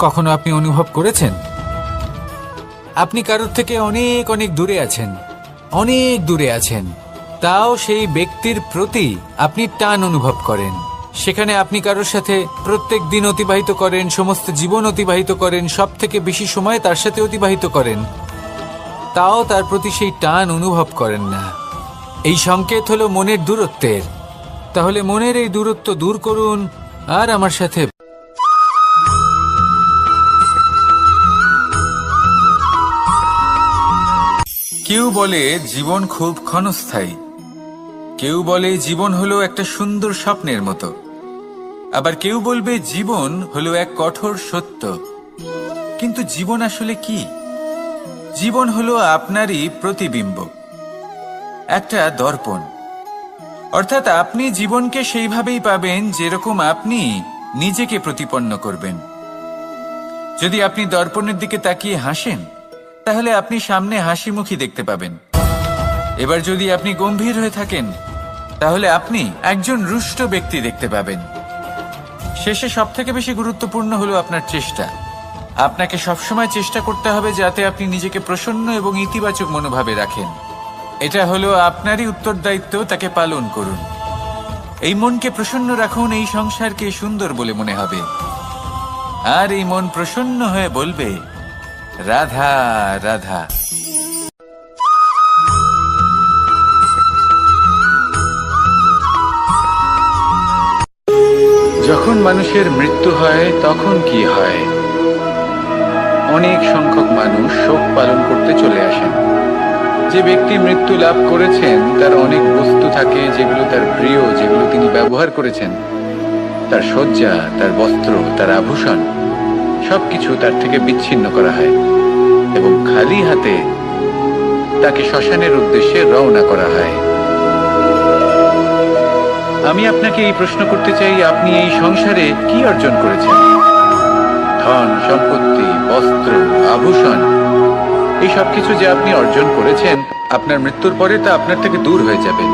কখনো আপনি অনুভব করেছেন আপনি কারোর থেকে অনেক অনেক দূরে আছেন, অনেক দূরে আছেন, তাও সেই ব্যক্তির প্রতি আপনি টান অনুভব করেন। সেখানে আপনি কারোর সাথে প্রত্যেক দিন অতিবাহিত করেন, সমস্ত জীবন অতিবাহিত করেন, সব থেকে বেশি সময় তার সাথে অতিবাহিত করেন, তাও তার প্রতি সেই টান অনুভব করেন না। এই সংকেত হলো মনের দূরত্বের। তাহলে মনের এই দূরত্ব দূর করুন আর আমার সাথে। কেউ বলে জীবন খুব ক্ষণস্থায়ী, কেউ বলে জীবন হলো একটা সুন্দর স্বপ্নের মতো, আবার কেউ বলবে জীবন হলো এক কঠোর সত্য। কিন্তু জীবন আসলে কি? জীবন হলো আপনারই প্রতিবিম্ব, একটা দর্পণ। অর্থাৎ আপনি জীবনকে সেইভাবেই পাবেন যেরকম আপনি নিজেকে প্রতিপন্ন করবেন। যদি আপনি দর্পণের দিকে তাকিয়ে হাসেন, তাহলে আপনি সামনে হাসি মুখী দেখতে পাবেন। এবার যদি আপনি গম্ভীর হয়ে থাকেন, তাহলে আপনি একজন রুষ্ট ব্যক্তি দেখতে পাবেন। শেষে সবথেকে বেশি গুরুত্বপূর্ণ হলো আপনার চেষ্টা। আপনাকে সবসময় চেষ্টা করতে হবে যাতে আপনি নিজেকে প্রসন্ন এবং ইতিবাচক মনোভাবে রাখেন। এটা হলো আপনারই উত্তরদায়িত্ব, তাকে পালন করুন। এই মনকে প্রসন্ন রাখুন, এই সংসারকে সুন্দর বলে মনে হবে। আর এই মন প্রসন্ন হয়ে বলবে, রাধা রাধা। যখন মানুষের মৃত্যু হয় তখন কি হয়? অনেক সংখ্যক মানুষ শোক পালন করতে চলে আসেন। যে ব্যক্তি মৃত্যু লাভ করেছেন তার অনেক বস্তু থাকে যেগুলো তার প্রিয়, যেগুলো তিনি ব্যবহার করেছেন। তার শয্যা, তার বস্ত্র, তার আভূষণ সবকিছু তার থেকে বিচ্ছিন্ন করা হয় এবং খালি হাতে তাকে শ্মশানের উদ্দেশ্যে রওনা করা হয়। আমি আপনাকে এই প্রশ্ন করতে চাই, আপনি এই সংসারে কি অর্জন করেছেন? ধন সম্পত্তি, বস্ত্র, আভূষণ, এই সবকিছু যে আপনি অর্জন করেছেন, আপনার মৃত্যুর পরে তা আপনার থেকে দূর হয়ে যাবে।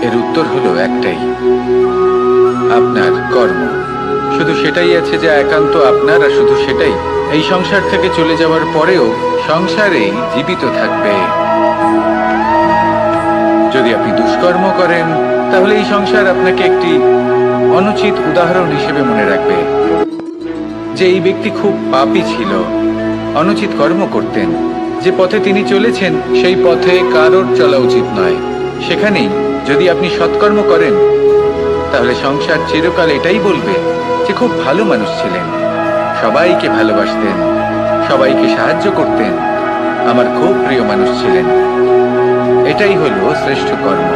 এর উত্তর হলো একটাই, আপনার কর্ম। শুধু সেটাই আছে যা একান্ত আপনার, আর শুধু সেটাই এই সংসার থেকে চলে যাওয়ার পরেও সংসারেই জীবিত থাকবে। যদি আপনি দুষ্কর্ম করেন, তাহলে এই সংসার আপনাকে একটি অনুচিত উদাহরণ হিসেবে মনে রাখবে যে এই ব্যক্তি খুব পাপী ছিল, অনুচিত কর্ম করতেন। যে পথে তিনি চলেছেন সেই পথে কারোর চলা উচিত নয়। সেখানেই যদি আপনি সৎকর্ম করেন, তাহলে সংসার চিরকাল এটাই বলবে যে খুব ভালো মানুষ ছিলেন, সবাইকে ভালোবাসতেন, সবাইকে সাহায্য করতেন, আমার খুব প্রিয় মানুষ ছিলেন। এটাই হলো শ্রেষ্ঠ কর্ম।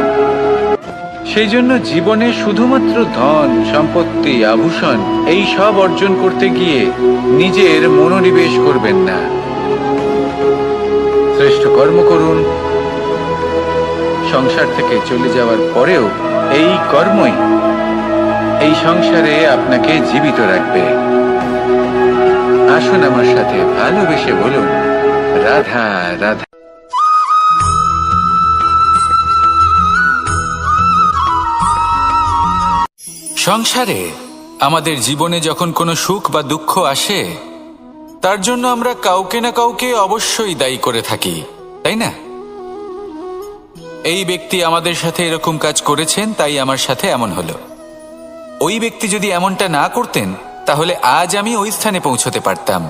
সেই জন্য জীবনে শুধুমাত্র ধন সম্পত্তি, আভূষণ এই সব অর্জন করতে গিয়ে নিজের মনোনিবেশ করবেন না। শ্রেষ্ঠ কর্ম করুন। সংসার থেকে চলে যাওয়ার পরেও এই কর্মই এই সংসারে আপনাকে জীবিত রাখবে। আসুন আমার সাথে ভালোবেসে বলুন, রাধা রাধা। সংসারে আমাদের জীবনে যখন কোনো সুখ বা দুঃখ আসে, তার জন্য আমরা কাউকে না কাউকে অবশ্যই দায়ী করে থাকি, তাই না? এই ব্যক্তি আমাদের সাথে এরকম কাজ করেছেন, তাই আমার সাথে এমন হলো। ওই ব্যক্তি যদি এমনটা না করতেন, তাহলে আজ আমি ওই স্থানে পৌঁছতে পারতাম।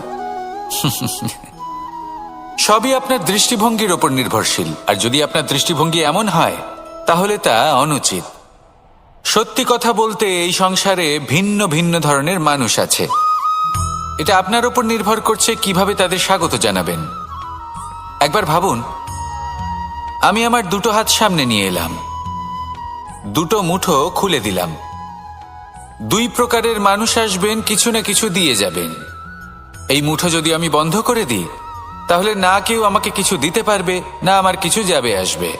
সবই আপনার দৃষ্টিভঙ্গির ওপর নির্ভরশীল। আর যদি আপনার দৃষ্টিভঙ্গি এমন হয়, তাহলে তা অনুচিত। সত্যি কথা বলতে, এই সংসারে ভিন্ন ভিন্ন ধরনের মানুষ আছে। এটা আপনার উপর নির্ভর করছে কিভাবে তাদের স্বাগত জানাবেন। একবার ভাবুন, আমি আমার দুটো হাত সামনে নিয়ে এলাম, দুটো মুঠো খুলে দিলাম। দুই প্রকারের মানুষ আসবেন, কিছু না কিছু দিয়ে যাবেন। এই মুঠো যদি আমি বন্ধ করে দিই, তাহলে না কেউ আমাকে কিছু দিতে পারবে, না আমার কিছু যাবে আসবে।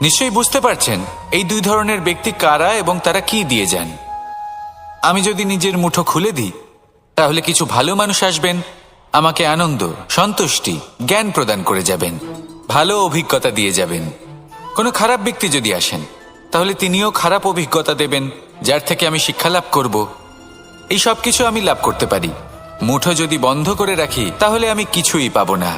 নিশ্চয়ই বুঝতে পারছেন এই দুই ধরনের ব্যক্তি কারা এবং তারা কি দিয়ে যান। আমি যদি নিজের মুঠো খুলে দিই, তাহলে কিছু ভালো মানুষ আসবেন, আমাকে আনন্দ, সন্তুষ্টি, জ্ঞান প্রদান করে যাবেন, ভালো অভিজ্ঞতা দিয়ে যাবেন। কোনো খারাপ ব্যক্তি যদি আসেন, তাহলে তিনিও খারাপ অভিজ্ঞতা দেবেন, যার থেকে আমি শিক্ষা লাভ করব। এই সব কিছু আমি লাভ করতে পারি। মুঠো যদি বন্ধ করে রাখি তাহলে আমি কিছুই পাবো না।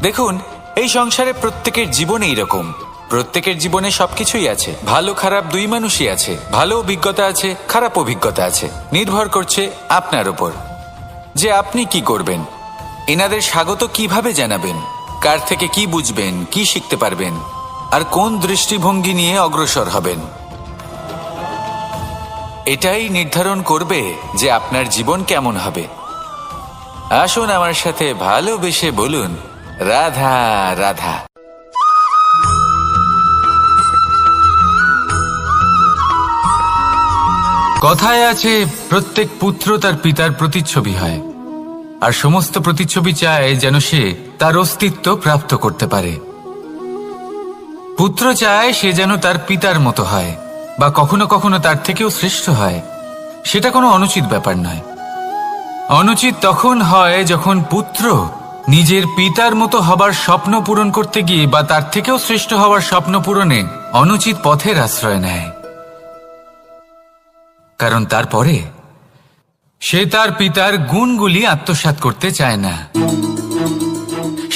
দেখুন, এই সংসারে প্রত্যেকের জীবন এইরকম। প্রত্যেকের জীবনে সবকিছুই আছে, ভালো খারাপ দুই মানুষই আছে, ভালো অভিজ্ঞতা আছে, খারাপ অভিজ্ঞতা আছে। নির্ভর করছে আপনার উপর যে আপনি কি করবেন। এনাদের স্বাগত কিভাবে জানাবেন, কার থেকে কি বুঝবেন, কি শিখতে পারবেন, আর কোন দৃষ্টিভঙ্গি নিয়ে অগ্রসর হবেন। এটাই নির্ধারণ করবে যে আপনার জীবন কেমন হবে। আসুন আমার সাথে ভালোবেসে বলুন, রাধা রাধা। কথায় আছে, প্রত্যেক পুত্র তার পিতার প্রতিচ্ছবি হয়, আর সমস্ত প্রতিচ্ছবি চায় যেন সে তার অস্তিত্ব প্রাপ্ত করতে পারে। পুত্র চায় সে যেন তার পিতার মতো হয়, বা কখনো কখনো তার থেকেও শ্রেষ্ঠ হয়। সেটা কোনো অনুচিত ব্যাপার নয়। অনুচিত তখন হয় যখন পুত্র নিজের পিতার মতো হবার স্বপ্ন পূরণ করতে গিয়ে বা তার থেকেও শ্রেষ্ঠ হওয়ার স্বপ্ন পূরণে অনুচিত পথের আশ্রয় নেয়। কারণ তারপরে সে তার পিতার গুণগুলি আত্মসাৎ করতে চায় না।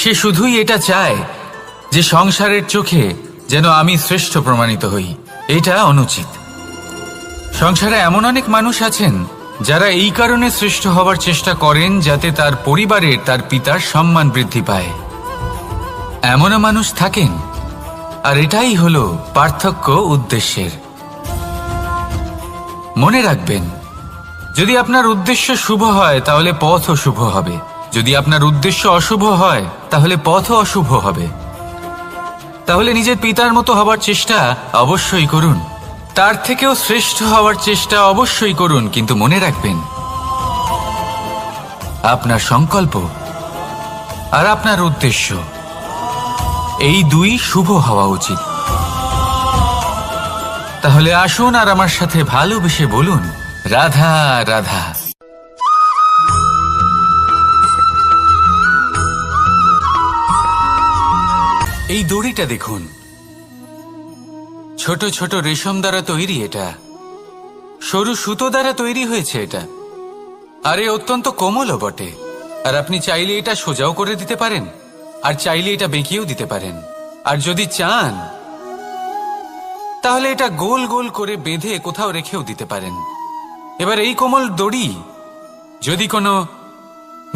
সে শুধুই এটা চায় যে সংসারের চোখে যেন আমি শ্রেষ্ঠ প্রমাণিত হই। এটা অনুচিত। সংসারে এমন অনেক মানুষ আছেন যারা এই কারণে শ্রেষ্ঠ হবার চেষ্টা করেন যাতে তার পরিবারের তার পিতার সম্মান বৃদ্ধি পায়। এমনও মানুষ থাকেন, আর এটাই হলো পার্থক্য উদ্দেশ্যের। মনে রাখবেন, যদি আপনার উদ্দেশ্য শুভ হয় তাহলে পথও শুভ হবে, যদি আপনার উদ্দেশ্য অশুভ হয় তাহলে পথও অশুভ হবে। তাহলে নিজের পিতার মতো হবার চেষ্টা অবশ্যই করুন, তার থেকেও শ্রেষ্ঠ হওয়ার চেষ্টা অবশ্যই করুন, কিন্তু মনে রাখবেন আপনার সংকল্প আর আপনার উদ্দেশ্য এই দুই শুভ হওয়া উচিত। তাহলে আসুন আর আমার সাথে ভালোবেসে বলুন, রাধা রাধা। এই দড়িটা দেখুন, ছোট ছোট রেশম দ্বারা তৈরি। এটা সরু সুতো দ্বারা তৈরি হয়েছে এটা, আর এ অত্যন্ত কোমলও বটে। আর আপনি চাইলে এটা সোজাও করে দিতে পারেন, আর চাইলে এটা বেঁকিয়েও দিতে পারেন, আর যদি চান তাহলে এটা গোল গোল করে বেঁধে কোথাও রেখেও দিতে পারেন। এবার এই কোমল দড়ি যদি কোনো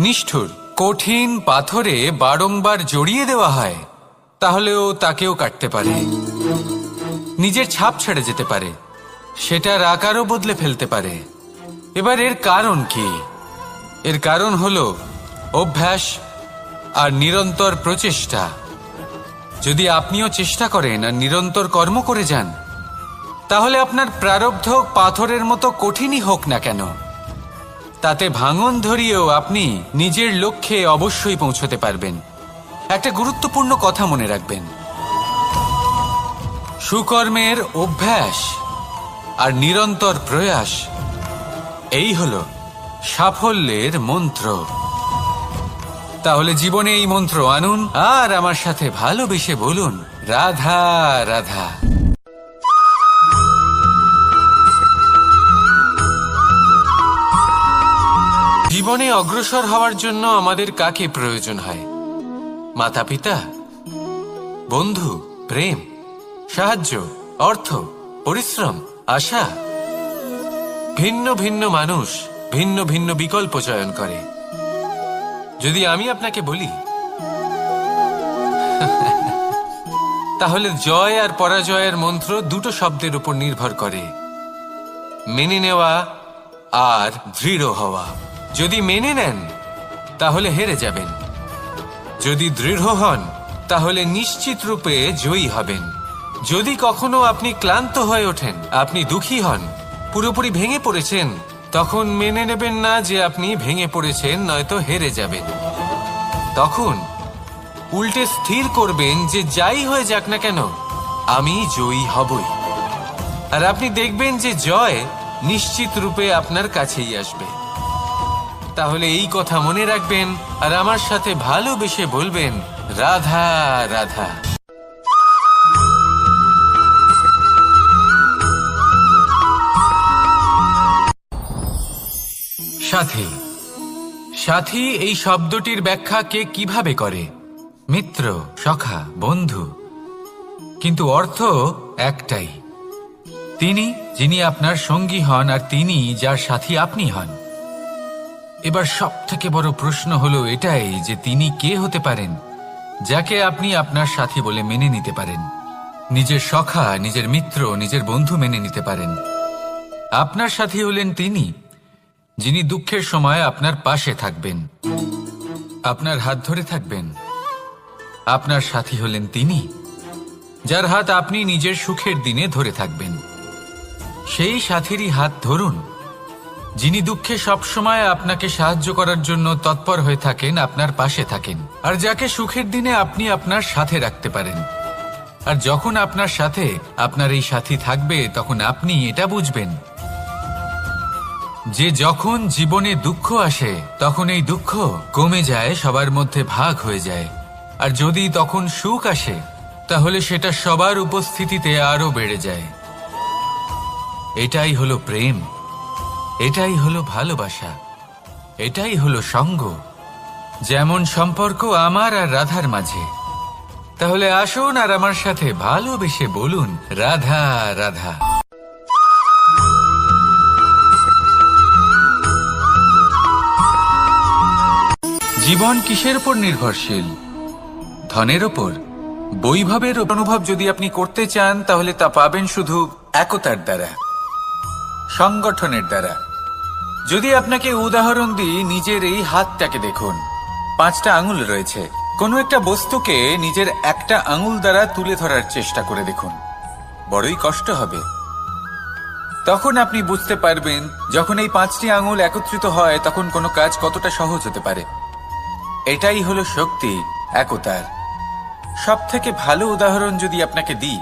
নিষ্ঠুর কঠিন পাথরে বারংবার জড়িয়ে দেওয়া হয় তাহলেও তাকেও কাটতে পারে, নিজের ছাপ ছেড়ে যেতে পারে, সেটার আকারও বদলে ফেলতে পারে। এবার এর কারণ কি? এর কারণ হলো অভ্যাস আর নিরন্তর প্রচেষ্টা। যদি আপনিও চেষ্টা করেন আর নিরন্তর কর্ম করে যান, তাহলে আপনার প্রারব্ধ পাথরের মতো কঠিনই হোক না কেন, তাতে ভাঙন ধরিয়েও আপনি নিজের লক্ষ্যে অবশ্যই পৌঁছতে পারবেন। একটা গুরুত্বপূর্ণ কথা মনে রাখবেন, সুকর্মের অভ্যাস আর নিরন্তর প্রয়াস এই হলো সাফল্যের মন্ত্র। তাহলে জীবনে এই মন্ত্র আনুন আর আমার সাথে ভালোবেসে বলুন, রাধা রাধা। জীবনে অগ্রসর হওয়ার জন্য আমাদের কাকে প্রয়োজন হয়? মাতা পিতা, বন্ধু, প্রেম, সাহায্য, অর্থ, পরিশ্রম, আশা। ভিন্ন ভিন্ন মানুষ ভিন্ন ভিন্ন বিকল্প চয়ন করে। যদি আমি আপনাকে বলি তাহলে জয় আর পরাজয়ের মন্ত্র দুটো শব্দের উপর নির্ভর করে, মেনে নেওয়া আর দৃঢ় হওয়া। যদি মেনে নেন তাহলে হেরে যাবেন, যদি দৃঢ় হন তাহলে নিশ্চিত রূপে জয়ী হবেন। যদি কখনো আপনি ক্লান্ত হয়ে ওঠেন, আপনি দুঃখী হন, পুরোপুরি ভেঙে পড়েছেন, তখন মেনে নেবেন না যে আপনি ভেঙে পড়েছেন, নয়তো হেরে যাবেন। তখন উল্টে স্থির করবেন যে যাই হয়ে যাক না কেন আমি জয়ী হবই। আর আপনি দেখবেন যে জয় নিশ্চিত রূপে আপনার কাছেই আসবে। তাহলে এই কথা মনে রাখবেন আর আমার সাথে ভালোবেসে বলবেন, রাধা রাধা। সাথী। সাথী এই শব্দটির ব্যাখ্যা কে কিভাবে করে? মিত্র, সখা, বন্ধু। কিন্তু অর্থ একটাই, তিনি যিনি আপনার সঙ্গী হন আর তিনি যার সাথী আপনি হন। এবার সব থেকে বড় প্রশ্ন হলো এটাই যে তিনি কে হতে পারেন যাকে আপনি আপনার সাথী বলে মেনে নিতে পারেন, নিজের সখা, নিজের মিত্র, নিজের বন্ধু মেনে নিতে পারেন। আপনার সাথী হলেন তিনি যিনি দুঃখের সময় আপনার পাশে থাকবেন, আপনার হাত ধরে থাকবেন। আপনার সাথী হলেন তিনি যার হাত আপনি নিজের সুখের দিনে ধরে থাকবেন। সেই সাথীরই হাত ধরুন যিনি দুঃখে সবসময় আপনাকে সাহায্য করার জন্য তৎপর হয়ে থাকেন, আপনার পাশে থাকেন, আর যাকে সুখের দিনে আপনি আপনার সাথে রাখতে পারেন। আর যখন আপনার সাথে আপনার এই সাথী থাকবে তখন আপনি এটা বুঝবেন যে যখন জীবনে দুঃখ আসে তখন এই দুঃখ কমে যায়, সবার মধ্যে ভাগ হয়ে যায়। আর যদি তখন সুখ আসে তাহলে সেটা সবার উপস্থিতিতে আরো বেড়ে যায়। এটাই হলো প্রেম, এটাই হলো ভালোবাসা, এটাই হলো সঙ্গ। যেমন সম্পর্ক আমার আর রাধার মাঝে। তাহলে আসুন আর আমার সাথে ভালোবেসে বলুন, রাধা রাধা। জীবন কিসের উপর নির্ভরশীল? ধনের ওপর, বৈভবের অনুভব যদি আপনি করতে চান তাহলে তা পাবেন শুধু একতার দ্বারা, সংগঠনের দ্বারা। যদি আপনাকে উদাহরণ দিই, নিজের এই হাতটাকে দেখুন, 5টা আঙুল রয়েছে। কোনো একটা বস্তুকে নিজের একটা আঙুল দ্বারা তুলে ধরার চেষ্টা করে দেখুন, বড়ই কষ্ট হবে। তখন আপনি বুঝতে পারবেন যখন এই 5টি আঙুল একত্রিত হয় তখন কোনো কাজ কতটা সহজ হতে পারে। এটাই হলো শক্তি একতার। সব থেকে ভালো উদাহরণ যদি আপনাকে দিই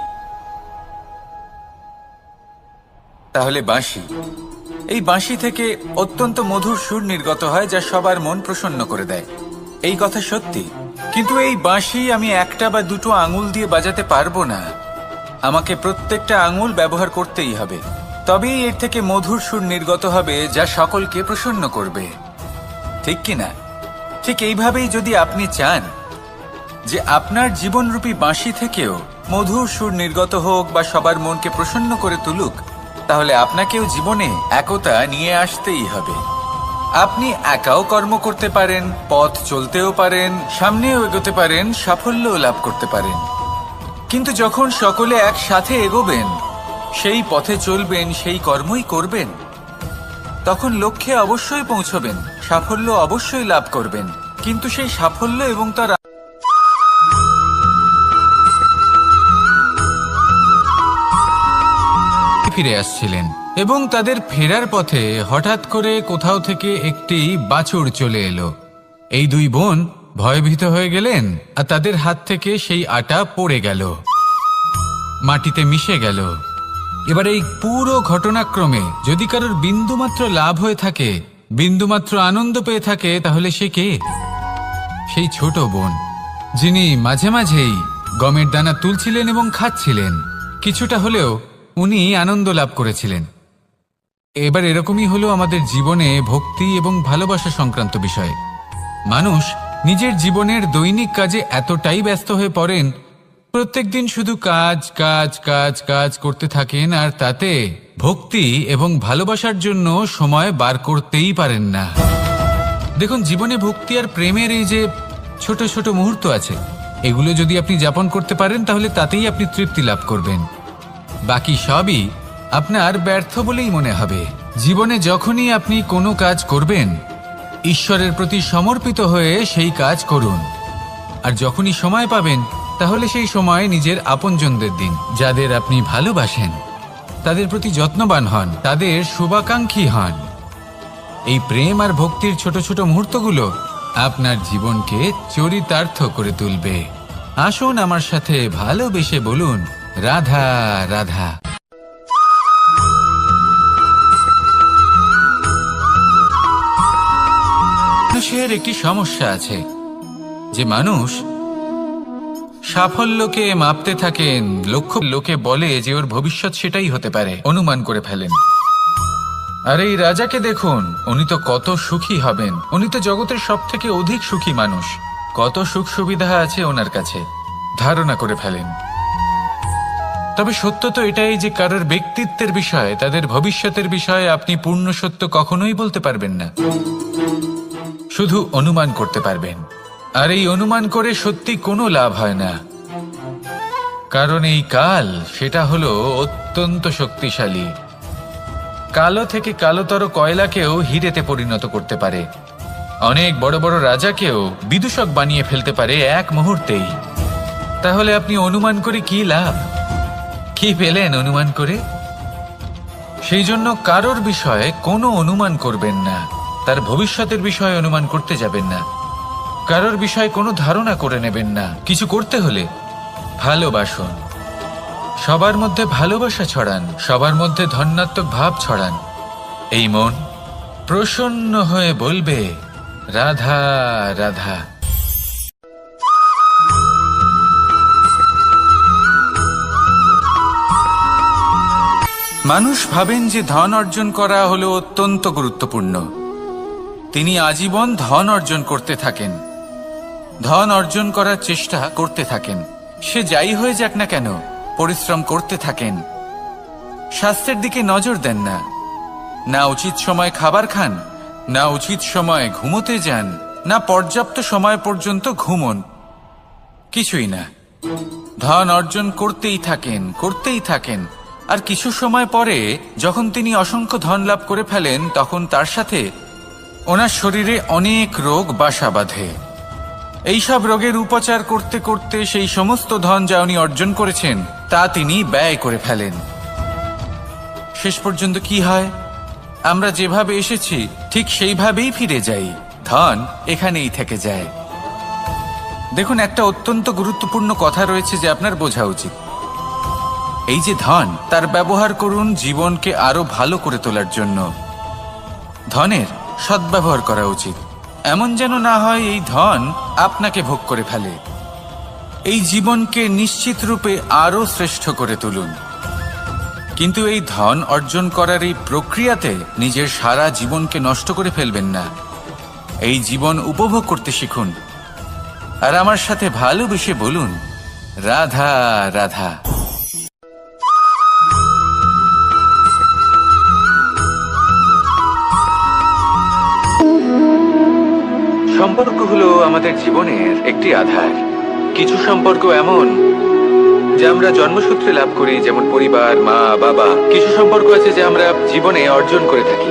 তাহলে বাঁশি। এই বাঁশি থেকে অত্যন্ত মধুর সুর নির্গত হয় যা সবার মন প্রসন্ন করে দেয়। এই কথা সত্যি, কিন্তু এই বাঁশি আমি একটা বা দুটো আঙুল দিয়ে বাজাতে পারবো না। আমাকে প্রত্যেকটা আঙুল ব্যবহার করতেই হবে, তবেই এর থেকে মধুর সুর নির্গত হবে যা সকলকে প্রসন্ন করবে, ঠিক কিনা? ঠিক এইভাবেই যদি আপনি চান যে আপনার জীবনরূপী বাঁশি থেকেও মধুর সুর নির্গত হোক বা সবার মনকে প্রসন্ন করে তুলুক, তাহলে আপনাকেও জীবনে একতা নিয়ে আসতেই হবে। আপনি একাও কর্ম করতে পারেন, পথ চলতেও পারেন, সামনেও এগোতে পারেন, সাফল্যও লাভ করতে পারেন। কিন্তু যখন সকলে একসাথে এগোবেন, সেই পথে চলবেন, সেই কর্মই করবেন, তখন লক্ষ্যে অবশ্যই পৌঁছবেন, সাফল্য অবশ্যই লাভ করবেন। কিন্তু সেই সাফল্য এবং তার ফিরে আসছিলেন এবং তাদের ফেরার পথে হঠাৎ করে কোথাও থেকে একটি বাছুর চলে এলো। এই দুই বোন ভয়ভীত হয়ে গেলেন আর তাদের হাত থেকে সেই আটা পড়ে গেল, মাটিতে মিশে গেল। এবার এই পুরো ঘটনাক্রমে যদি কারোর বিন্দুমাত্র লাভ হয়ে থাকে, বিন্দুমাত্র আনন্দ পেয়ে থাকে, তাহলে সে কে? সেই ছোট বোন যিনি মাঝে মাঝেই গমের দানা তুলছিলেন এবং খাচ্ছিলেন। কিছুটা হলেও উনি আনন্দ লাভ করেছিলেন। এবার এরকমই হলো আমাদের জীবনে ভক্তি এবং ভালোবাসা সংক্রান্ত বিষয়। মানুষ নিজের জীবনের দৈনিক কাজে এতটাই ব্যস্ত হয়ে পড়েন, প্রত্যেকদিন শুধু কাজ কাজ কাজ কাজ করতে থাকেন, আর তাতে ভক্তি এবং ভালোবাসার জন্য সময় বার করতেই পারেন না। দেখুন, জীবনে ভক্তি আর প্রেমের এই যে ছোট ছোট মুহূর্ত আছে, এগুলো যদি আপনি যাপন করতে পারেন তাহলে তাতেই আপনি তৃপ্তি লাভ করবেন। বাকি সবই আপনার ব্যর্থ বলেই মনে হবে। জীবনে যখনই আপনি কোনো কাজ করবেন, ঈশ্বরের প্রতি সমর্পিত হয়ে সেই কাজ করুন। আর যখনই সময় পাবেন তাহলে সেই সময় নিজের আপনজনদের দিন, যাদের আপনি ভালোবাসেন, তাদের প্রতি যত্নবান হন, তাদের শুভাকাঙ্ক্ষী হন। এই প্রেম আর ভক্তির ছোট ছোট মুহূর্তগুলো আপনার জীবনকে চরিতার্থ করে তুলবে। আসুন আমার সাথে ভালোবেসে বলুন, রাধা রাধা। মানুষের একটি সমস্যা আছে যে মানুষ সাফল্যকে মাপতে থাকেন লক্ষ্য। লোকে বলে যে ওর ভবিষ্যৎ সেটাই হতে পারে, অনুমান করে ফেলেন। আর এই রাজাকে দেখুন, উনি তো কত সুখী হবেন। উনি তো জগতের সব থেকে অধিক সুখী মানুষ। কত সুখ সুবিধা আছে ওনার কাছে, ধারণা করে ফেলেন। তবে সত্য তো এটাই যে কারোর ব্যক্তিত্বের বিষয়ে, তাদের ভবিষ্যতের বিষয়ে আপনি পূর্ণ সত্য কখনোই বলতে পারবেন না, শুধু অনুমান করতে পারবেন। আর এই অনুমান করে সত্যি কোনো লাভ হয় না, কারণ এই কাল সেটা হলো অত্যন্ত শক্তিশালী। কালো থেকে কালোতর কয়লাকেও হিরেতে পরিণত করতে পারে, অনেক বড় বড় রাজাকেও বিদূষক বানিয়ে ফেলতে পারে এক মুহূর্তেই। তাহলে আপনি অনুমান করে কি লাভ? কি পেলেন অনুমান করে? সেই জন্য কারোর বিষয়ে কোনো অনুমান করবেন না, তার ভবিষ্যতের বিষয়ে অনুমান করতে যাবেন না, কারোর বিষয়ে কোনো ধারণা করে নেবেন না। কিছু করতে হলে ভালোবাসুন, সবার মধ্যে ভালোবাসা ছড়ান, সবার মধ্যে ধন্যাত্মক ভাব ছড়ান। এই মন প্রসন্ন হয়ে বলবে রাধা রাধা। মানুষ ভাবেন যে ধন অর্জন করা হলো অত্যন্ত গুরুত্বপূর্ণ। তিনি আজীবন ধন অর্জন করতে থাকেন, ধন অর্জন করার চেষ্টা করতে থাকেন। সে যাই হয়ে যাক না কেন, পরিশ্রম করতে থাকেন। স্বাস্থ্যের দিকে নজর দেন না, না উচিত সময় খাবার খান, না উচিত সময় ঘুমোতে যান, না পর্যাপ্ত সময় পর্যন্ত ঘুমন, কিছুই না। ধন অর্জন করতেই থাকেন, করতেই থাকেন। আর কিছু সময় পরে যখন তিনি অসংখ্য ধন লাভ করে ফেলেন, তখন তার সাথে ওনার শরীরে অনেক রোগ বাসা বাঁধে। এইসব রোগের উপচার করতে করতে সেই সমস্ত ধন যা উনি অর্জন করেছেন তা তিনি ব্যয় করে ফেলেন। শেষ পর্যন্ত কি হয়? আমরা যেভাবে এসেছি ঠিক সেইভাবেই ফিরে যাই, ধন এখানেই থেকে যায়। দেখুন, একটা অত্যন্ত গুরুত্বপূর্ণ কথা রয়েছে যে আপনার বোঝা উচিত। এই যে ধন, তার ব্যবহার করুন জীবনকে আরো ভালো করে তোলার জন্য। ধনের সদ্ব্যবহার করা উচিত, এমন যেন না হয় এই ধন আপনাকে ভোগ করে ফেলে। এই জীবনকে নিশ্চিত রূপে আরো শ্রেষ্ঠ করে তুলুন। কিন্তু এই ধন অর্জন করার এই প্রক্রিয়াতে নিজের সারা জীবনকে নষ্ট করে ফেলবেন না। এই জীবন উপভোগ করতে শিখুন, আর আমার সাথে ভালোবেসে বলুন রাধা রাধা। সম্পর্ক হলো আমাদের জীবনের একটি আধার। কিছু সম্পর্ক এমন যে আমরা জন্মসূত্রে লাভ করি, যেমন পরিবার, মা বাবা। কিছু সম্পর্ক আছে যে আমরা জীবনে অর্জন করে থাকি,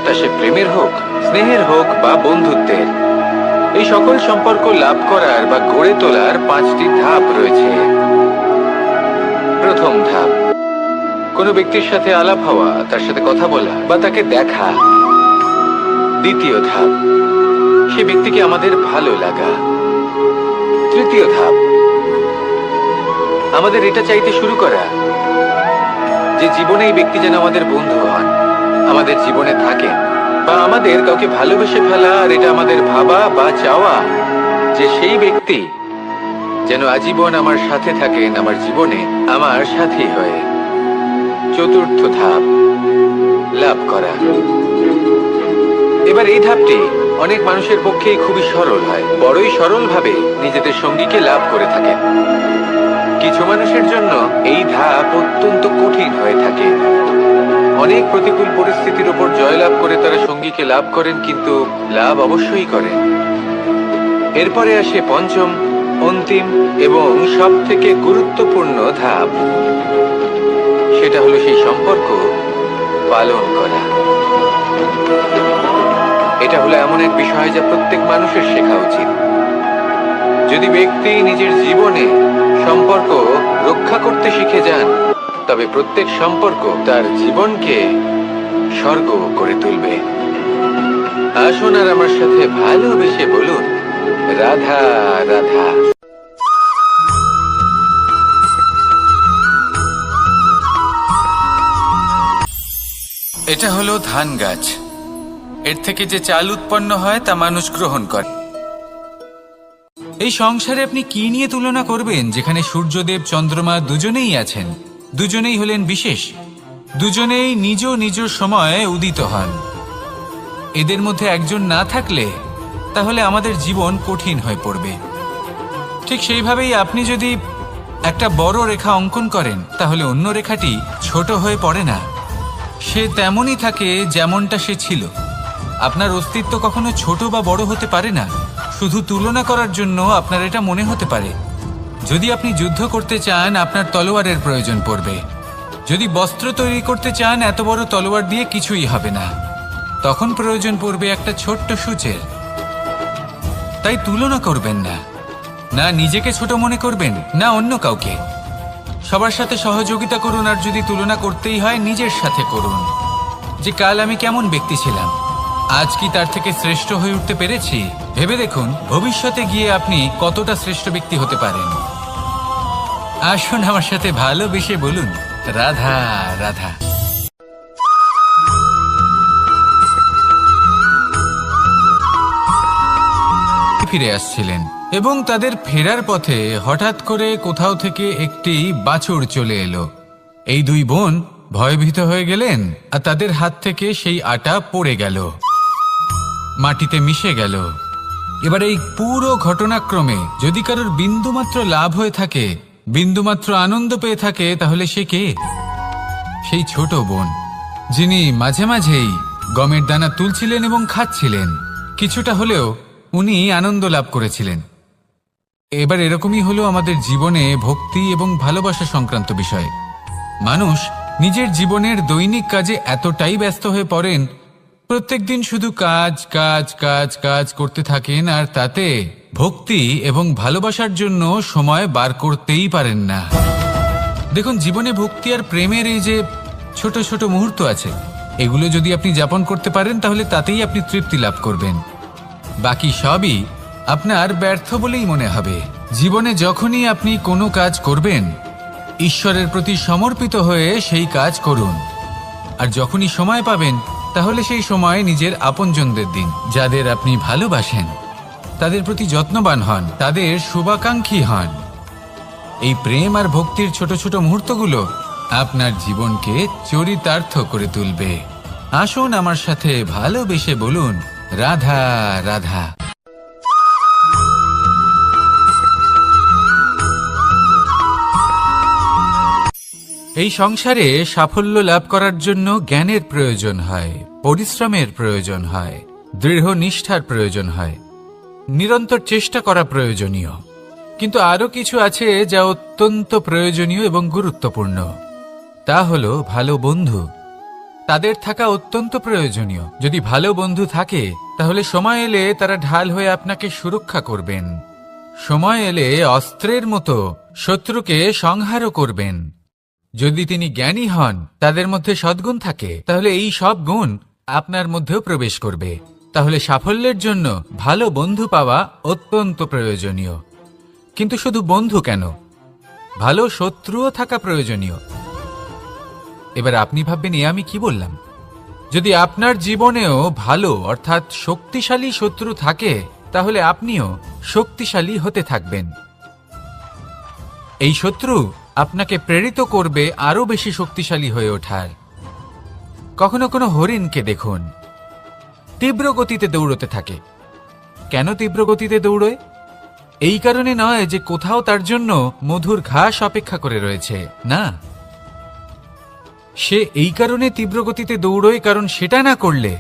তা সে প্রেমের হোক, স্নেহের হোক বা বন্ধুত্বের। এই সকল সম্পর্ক লাভ করার বা গড়ে তোলার 5টি ধাপ রয়েছে। প্রথম ধাপ, কোনো ব্যক্তির সাথে আলাপ হওয়া, তার সাথে কথা বলা বা তাকে দেখা। দ্বিতীয় ধাপ, সে ব্যক্তিকে আমাদের ভালো লাগা। তৃতীয় ধাপ, আমাদের এটা চাইতে শুরু করা যে জীবনে এই ব্যক্তি যেন আমাদের বন্ধু হন, আমাদের জীবনে থাকেন, বা আমাদের কাউকে ভালোবেসে ফেলা। আর এটা আমাদের ভাবা বা চাওয়া যে সেই ব্যক্তি যেন আজীবন আমার সাথে থাকেন, আমার জীবনে আমার সাথী হয়ে। চতুর্থ ধাপ, লাভ করা। এবার এই ধাপটি অনেক মানুষের পক্ষেই খুবই সরল হয়, বড়ই সরল ভাবে নিজেদের সঙ্গীকে লাভ করে থাকেন। কিছু মানুষের জন্য এই ধাপ অত্যন্ত কঠিন হয়ে থাকে। অনেক প্রতিকূল পরিস্থিতির উপর জয়লাভ করে তারা সঙ্গীকে লাভ করেন, কিন্তু লাভ অবশ্যই করেন। এরপরে আসে পঞ্চম, অন্তিম এবং সব থেকে গুরুত্বপূর্ণ ধাপ। সেটা হলো সেই সম্পর্ক পালন করা। এটা হলো এমন এক বিষয় যা প্রত্যেক মানুষের শেখা উচিত। যদি ব্যক্তি নিজের জীবনে সম্পর্ক রক্ষা করতে শিখে যান, তবে প্রত্যেক সম্পর্ক তার জীবনকে স্বর্গ করে তুলবে। আসুন আর আমার সাথে ভালোবেসে বলুন রাধা রাধা। এটা হলো ধান গাছ। এর থেকে যে চাল উৎপন্ন হয় তা মানুষ গ্রহণ করে। এই সংসারে আপনি কি নিয়ে তুলনা করবেন, যেখানে সূর্যদেব চন্দ্রমা দুজনেই আছেন, দুজনেই হলেন বিশেষ। দুজনেই নিজ নিজ সময়ে উদিত হন। এদের মধ্যে একজন না থাকলে তাহলে আমাদের জীবন কঠিন হয়ে পড়বে। ঠিক সেইভাবেই আপনি যদি একটা বড় রেখা অঙ্কন করেন তাহলে অন্য রেখাটি ছোট হয়ে পড়ে না, সে তেমনই থাকে যেমনটা সে ছিল। আপনার অস্তিত্ব কখনো ছোট বা বড় হতে পারে না। শুধু তুলনা করার জন্য আপনার এটা মনে হতে পারে। যদি আপনি যুদ্ধ করতে চান আপনার তলোয়ারের প্রয়োজন পড়বে। যদি বস্ত্র তৈরি করতে চান এত বড় তলোয়ার দিয়ে কিছুই হবে না, তখন প্রয়োজন পড়বে একটা ছোট্ট সূচের। তাই তুলনা করবেন না, না নিজেকে ছোট মনে করবেন না অন্য কাউকে। সবার সাথে সহযোগিতা করুন, আর যদি তুলনা করতেই হয় নিজের সাথে করুন, যে কাল আমি কেমন ব্যক্তি ছিলাম, আজ কি তার থেকে শ্রেষ্ঠ হয়ে উঠতে পেরেছি। ভেবে দেখুন ভবিষ্যতে গিয়ে আপনি কতটা শ্রেষ্ঠ ব্যক্তি হতে পারেন। আসুন আমার সাথে ভালোবেসে বলুন রাধা রাধা। ফিরে আসছিলেন এবং তাদের ফেরার পথে হঠাৎ করে কোথাও থেকে একটি বাছুর চলে এলো। এই দুই বোন ভয়ভীত হয়ে গেলেন আর তাদের হাত থেকে সেই আটা পড়ে গেল, মাটিতে মিশে গেল। এবার এই পুরো ঘটনাক্রমে যদি কারোর বিন্দুমাত্র লাভ হয়ে থাকে, বিন্দুমাত্র আনন্দ পেয়ে থাকে, তাহলে সে কে? সেই ছোট বোন, যিনি মাঝে মাঝেই গমের দানা তুলছিলেন এবং খাচ্ছিলেন। কিছুটা হলেও উনি আনন্দ লাভ করেছিলেন। এবার এরকমই হলো আমাদের জীবনে ভক্তি এবং ভালোবাসা সংক্রান্ত বিষয়। মানুষ নিজের জীবনের দৈনিক কাজে এতটাই ব্যস্ত হয়ে পড়েন, প্রত্যেকদিন শুধু কাজ কাজ কাজ কাজ করতে থাকেন, আর তাতে ভক্তি এবং ভালোবাসার জন্য সময় বার করতেই পারেন না। দেখুন, জীবনে ভক্তি আর প্রেমের এই যে ছোট ছোট মুহূর্ত আছে, এগুলো যদি আপনি যাপন করতে পারেন তাহলে তাতেই আপনি তৃপ্তি লাভ করবেন। বাকি সবই আপনার ব্যর্থ বলেই মনে হবে। জীবনে যখনই আপনি কোনো কাজ করবেন, ঈশ্বরের প্রতি সমর্পিত হয়ে সেই কাজ করুন। আর যখনই সময় পাবেন তাহলে সেই সময় নিজের আপনজনদের দিন, যাদের আপনি ভালোবাসেন, তাদের প্রতি যত্নবান হন, তাদের শুভাকাঙ্ক্ষী হন। এই প্রেম আর ভক্তির ছোট ছোট মুহূর্তগুলো আপনার জীবনকে চরিতার্থ করে তুলবে। আসুন আমার সাথে ভালোবেসে বলুন রাধা রাধা। এই সংসারে সাফল্য লাভ করার জন্য জ্ঞানের প্রয়োজন হয়, পরিশ্রমের প্রয়োজন হয়, দৃঢ় নিষ্ঠার প্রয়োজন হয়, নিরন্তর চেষ্টা করা প্রয়োজনীয়। কিন্তু আরো কিছু আছে যা অত্যন্ত প্রয়োজনীয় এবং গুরুত্বপূর্ণ। তা হলো ভালো বন্ধু। তাদের থাকা অত্যন্ত প্রয়োজনীয়। যদি ভালো বন্ধু থাকে তাহলে সময় এলে তারা ঢাল হয়ে আপনাকে সুরক্ষা করবেন। সময় এলে অস্ত্রের মতো শত্রুকে সংহারও করবেন। যদি তিনি জ্ঞানী হন, তাদের মধ্যে সদ্গুণ থাকে, তাহলে এই সব গুণ আপনার মধ্যেও প্রবেশ করবে। তাহলে সাফল্যের জন্য ভালো বন্ধু পাওয়া অত্যন্ত প্রয়োজনীয়। কিন্তু শুধু বন্ধু কেন, ভালো শত্রুও থাকা প্রয়োজনীয়। এবার আপনি ভাববেন, এ আমি কি বললাম? যদি আপনার জীবনেও ভালো অর্থাৎ শক্তিশালী শত্রু থাকে, তাহলে আপনিও শক্তিশালী হতে থাকবেন। এই শত্রু আপনাকে প্রেরিত করবে আরো বেশি শক্তিশালী হয়ে ওঠার। কখনো কোনো হরিণকে দেখুন, তীব্র গতিতে দৌড়তে থাকে। কেন তীব্র গতিতে দৌড়য়? এই কারণে নয় যে কোথাও তার জন্য মধুর ঘাস অপেক্ষা করে রয়েছে, না। সে এই কারণে তীব্র গতিতে দৌড়য় কারণ সেটা না করলে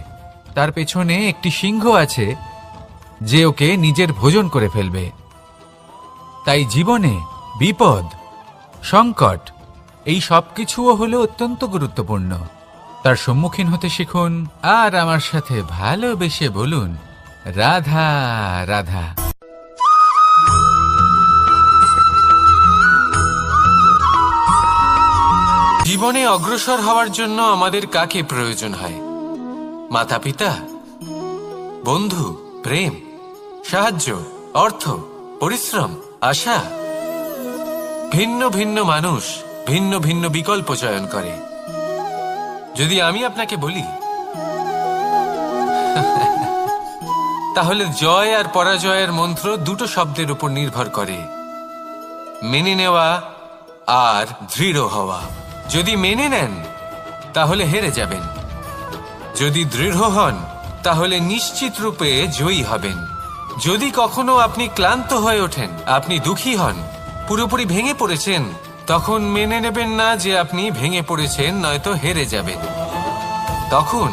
তার পেছনে একটি সিংহ আছে যে ওকে নিজের ভোজন করে ফেলবে। তাই জীবনে বিপদ, সংকট, এই সব কিছুও হলো অত্যন্ত গুরুত্বপূর্ণ। তার সম্মুখীন হতে শিখুন আর আমার সাথে ভালোবেসে বলুন রাধা রাধা। জীবনে অগ্রসর হওয়ার জন্য আমাদের কাকে প্রয়োজন হয়? মাতা পিতা, বন্ধু, প্রেম, সাহায্য, অর্থ, পরিশ্রম, আশা। ভিন্ন ভিন্ন মানুষ ভিন্ন ভিন্ন বিকল্প চয়ন করে। যদি আমি আপনাকে বলি তাহলে জয় আর পরাজয়ের মন্ত্র দুটো শব্দের উপর নির্ভর করে, মেনে নেওয়া আর দৃঢ় হওয়া। যদি মেনে নেন তাহলে হেরে যাবেন। যদি দৃঢ় হন তাহলে নিশ্চিত রূপে জয়ী হবেন। যদি কখনো আপনি ক্লান্ত হয়ে ওঠেন, আপনি দুঃখী হন, পুরোপুরি ভেঙে পড়েছেন, তখন মেনে নেবেন না যে আপনি ভেঙে পড়েছেন, নয়তো হেরে যাবেন। তখন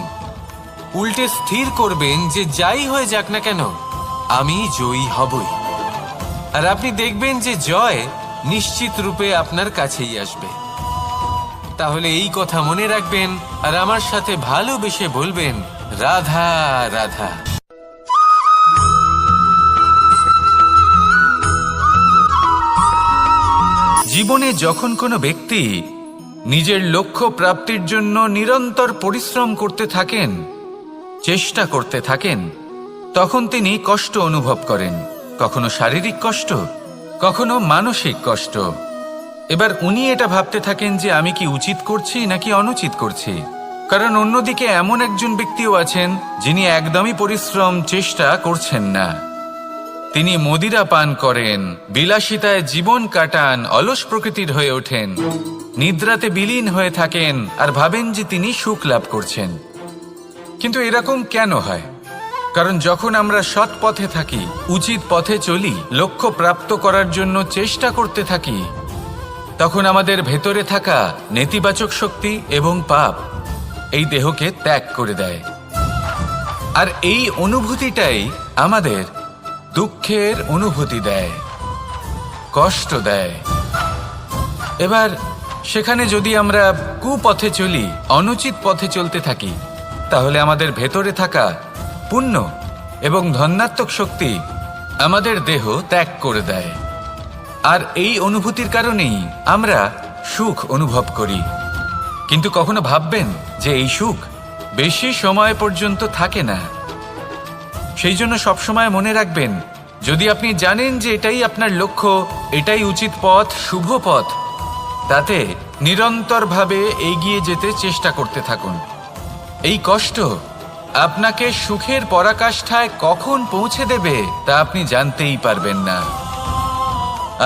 উল্টে স্থির করবেন যে যাই হয়ে যাক না কেন, আমি জয়ী হবই। আর আপনি দেখবেন যে জয় নিশ্চিত রূপে আপনার কাছেই আসবে। তাহলে এই কথা মনে রাখবেন আর আমার সাথে ভালোবেসে বলবেন, রাধা রাধা। জীবনে যখন কোনো ব্যক্তি নিজের লক্ষ্য প্রাপ্তির জন্য নিরন্তর পরিশ্রম করতে থাকেন, চেষ্টা করতে থাকেন, তখন তিনি কষ্ট অনুভব করেন, কখনো শারীরিক কষ্ট, কখনো মানসিক কষ্ট। এবার উনি এটা ভাবতে থাকেন যে আমি কি উচিত করছি নাকি অনুচিত করছি। কারণ অন্যদিকে এমন একজন ব্যক্তিও আছেন যিনি একদমই পরিশ্রম চেষ্টা করছেন না। তিনি মদিরা পান করেন, বিলাসিতায় জীবন কাটান, অলস প্রকৃতির হয়ে ওঠেন, নিদ্রাতে বিলীন হয়ে থাকেন আর ভাবেন যে তিনি সুখ লাভ করছেন। কিন্তু এরকম কেন হয়? কারণ যখন আমরা সৎ পথে থাকি, উচিত পথে চলি, লক্ষ্য প্রাপ্ত করার জন্য চেষ্টা করতে থাকি, তখন আমাদের ভেতরে থাকা নেতিবাচক শক্তি এবং পাপ এই দেহকে ত্যাগ করে দেয়। আর এই অনুভূতিটাই আমাদের দুঃখের অনুভূতি দেয়, কষ্ট দেয়। এবার সেখানে যদি আমরা কুপথে চলি, অনুচিত পথে চলতে থাকি, তাহলে আমাদের ভেতরে থাকা পুণ্য এবং ধনাত্মক শক্তি আমাদের দেহ ত্যাগ করে দেয়। আর এই অনুভূতির কারণেই আমরা সুখ অনুভব করি। কিন্তু কখনো ভাববেন যে এই সুখ বেশি সময় পর্যন্ত থাকে না। সেই জন্য সবসময় মনে রাখবেন, যদি আপনি জানেন যে এটাই আপনার লক্ষ্য, এটাই উচিত পথ, শুভ পথ, তাতে নিরন্তরভাবে এগিয়ে যেতে চেষ্টা করতে থাকুন। এই কষ্ট আপনাকে সুখের পরাকাষ্ঠায় কখন পৌঁছে দেবে তা আপনি জানতেই পারবেন না।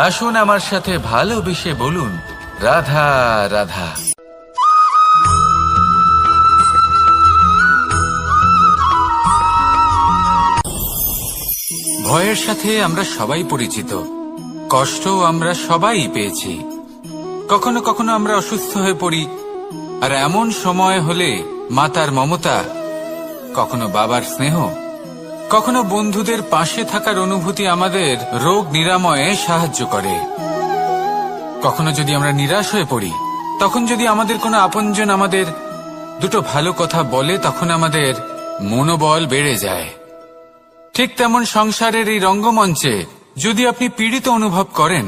আসুন আমার সাথে ভালোবেসে বলুন, রাধা রাধা। ভয়ের সাথে আমরা সবাই পরিচিত, কষ্টও আমরা সবাই পেয়েছি। কখনো কখনো আমরা অসুস্থ হয়ে পড়ি, আর এমন সময় হলে মাতার মমতা, কখনো বাবার স্নেহ, কখনো বন্ধুদের পাশে থাকার অনুভূতি আমাদের রোগ নিরাময়ে সাহায্য করে। কখনো যদি আমরা নিরাশ হয়ে পড়ি, তখন যদি আমাদের কোনো আপনজন আমাদের দুটো ভালো কথা বলে, তখন আমাদের মনোবল বেড়ে যায়। ঠিক তেমন সংসারের এই রঙ্গমঞ্চে যদি আপনি পীড়িত অনুভব করেন,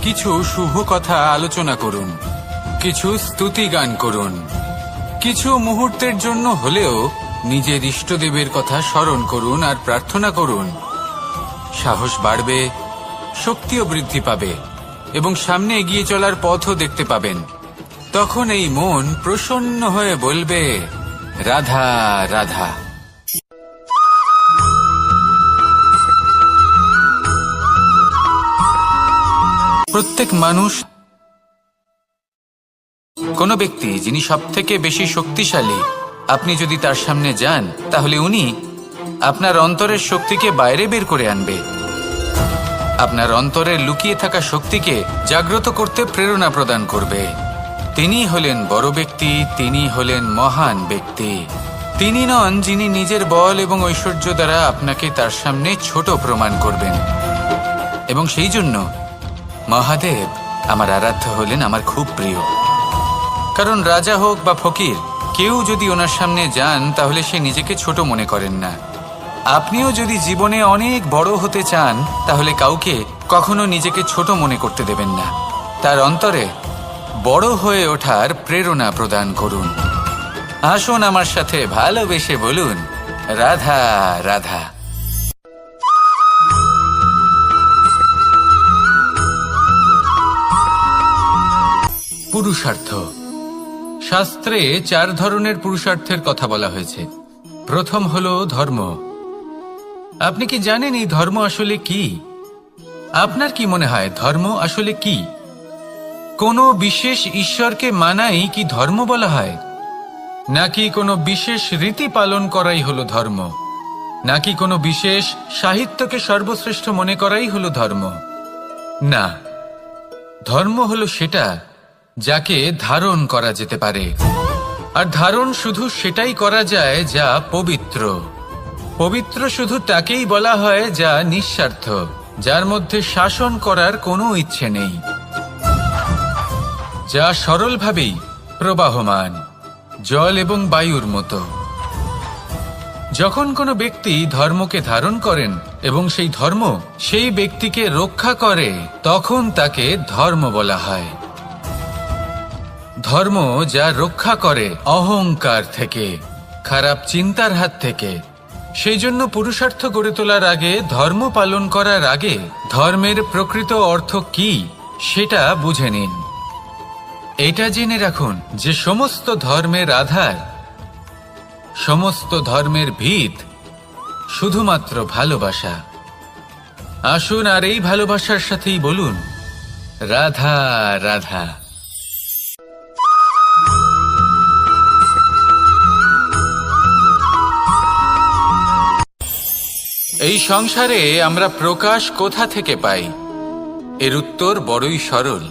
কিছু শুভ কথা আলোচনা করুন, কিছু স্তুতি গান করুন, কিছু মুহূর্তের জন্য হলেও নিজের ইষ্টদেবের কথা স্মরণ করুন আর প্রার্থনা করুন। সাহস বাড়বে, শক্তিও বৃদ্ধি পাবে এবং সামনে এগিয়ে চলার পথও দেখতে পাবেন। তখন এই মন প্রসন্ন হয়ে বলবে, রাধা রাধা। প্রত্যেক মানুষ, কোন ব্যক্তি যিনি সবথেকে বেশি শক্তিশালী, আপনি যদি তার সামনে যান, তাহলে উনি আপনার অন্তরের শক্তিকে বাইরে বের করে আনবে, আপনার অন্তরের লুকিয়ে থাকা শক্তিকে জাগ্রত করতে প্রেরণা প্রদান করবে। তিনি হলেন বড় ব্যক্তি, তিনি হলেন মহান ব্যক্তি। তিনি নন যিনি নিজের বল এবং ঐশ্বর্য দ্বারা আপনাকে তার সামনে ছোট প্রমাণ করবেন। এবং সেই জন্য মহাদেব আমার আরাধ্য হলেন আমার খুব প্রিয়। কারণ রাজা হোক বা ফকির, কেউ যদি ওনার সামনে যান তাহলে সে নিজেকে ছোট মনে করেন না। আপনিও যদি জীবনে অনেক বড় হতে চান, তাহলে কাউকে কখনো নিজেকে ছোট মনে করতে দেবেন না। তার অন্তরে বড় হয়ে ওঠার প্রেরণা প্রদান করুন। আসুন আমার সাথে ভালোবেসে বলুন, রাধা রাধা। পুরুষার্থ। শাস্ত্রে 4 ধরনের পুরুষার্থের কথা বলা হয়েছে। প্রথম হলো ধর্ম। আপনি কি জানেন এই ধর্ম আসলে কি? আপনার কি মনে হয় ধর্ম আসলে কি? কোনো বিশেষ ঈশ্বরকে মানাই কি ধর্ম বলা হয়, নাকি কোনো বিশেষ রীতি পালন করাই হলো ধর্ম, নাকি কোনো বিশেষ সাহিত্যকে সর্বশ্রেষ্ঠ মনে করাই হলো ধর্ম? না, ধর্ম হলো সেটা যাকে ধারণ করা যেতে পারে, আর ধারণ শুধু সেটাই করা যায় যা পবিত্র। পবিত্র শুধু তাকেই বলা হয় যা নিঃস্বার্থ, যার মধ্যে শাসন করার কোনো ইচ্ছে নেই, যা সরলভাবেই প্রবাহমান, জল এবং বায়ুর মতো। যখন কোনো ব্যক্তি ধর্মকে ধারণ করেন এবং সেই ধর্ম সেই ব্যক্তিকে রক্ষা করে, তখন তাকে ধর্ম বলা হয়। ধর্ম যা রক্ষা করে অহংকার থেকে, খারাপ চিন্তার হাত থেকে। সেই জন্য পুরুষার্থ গড়ে তোলার আগে, ধর্ম পালন করার আগে ধর্মের প্রকৃত অর্থ কি সেটা বুঝে নিন। এটা জেনে রাখুন যে সমস্ত ধর্মের আধার, সমস্ত ধর্মের ভিত শুধুমাত্র ভালোবাসা। আসুন আর এই ভালোবাসার সাথেই বলুন, রাধা রাধা। এই সংসারে আমরা প্রকাশ কোথা থেকে পাই? এর উত্তর বড়ই সরল।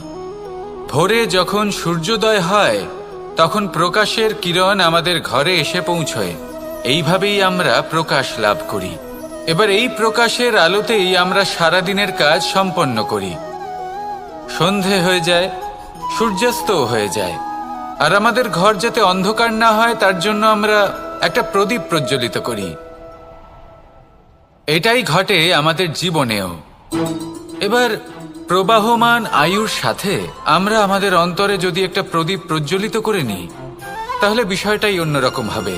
ভোরে যখন সূর্যোদয় হয়, তখন প্রকাশের কিরণ আমাদের ঘরে এসে পৌঁছয়। এইভাবেই আমরা প্রকাশ লাভ করি। এবার এই প্রকাশের আলোতেই আমরা সারাদিনের কাজ সম্পন্ন করি। সন্ধে হয়ে যায়, সূর্যাস্তও হয়ে যায়, আর আমাদের ঘর যাতে অন্ধকার না হয় তার জন্য আমরা একটা প্রদীপ প্রজ্বলিত করি। এটাই ঘটে আমাদের জীবনেও। এবার প্রবাহমান আয়ুর সাথে আমরা আমাদের অন্তরে যদি একটা প্রদীপ প্রজ্বলিত করে নিই, তাহলে বিষয়টাই অন্যরকম হবে।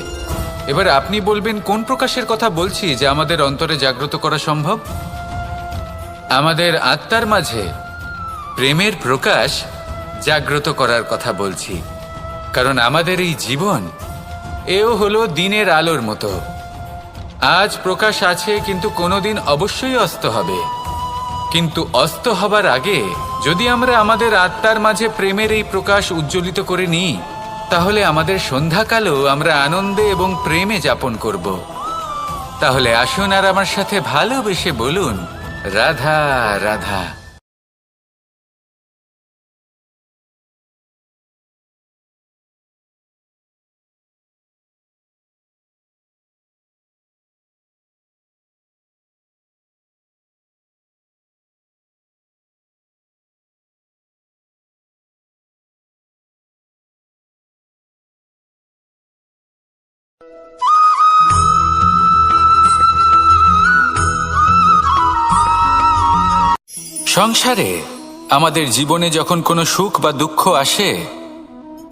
এবার আপনি বলবেন, কোন প্রকাশের কথা বলছি যা আমাদের অন্তরে জাগ্রত করা সম্ভব? আমাদের আত্মার মাঝে প্রেমের প্রকাশ জাগ্রত করার কথা বলছি। কারণ আমাদের এই জীবন এও হলো দিনের আলোর মতো। আজ প্রকাশ আছে, কিন্তু কোনোদিন অবশ্যই অস্ত হবে। কিন্তু অস্ত হবার আগে যদি আমরা আমাদের আত্মার মাঝে প্রেমের এই প্রকাশ উজ্জ্বলিত করে নিই, তাহলে আমাদের সন্ধ্যাকালও আমরা আনন্দে এবং প্রেমে যাপন করব। তাহলে আসুন আর আমার সাথে ভালোবেসে বলুন, রাধা রাধা। সংসারে আমাদের জীবনে যখন কোনো সুখ বা দুঃখ আসে,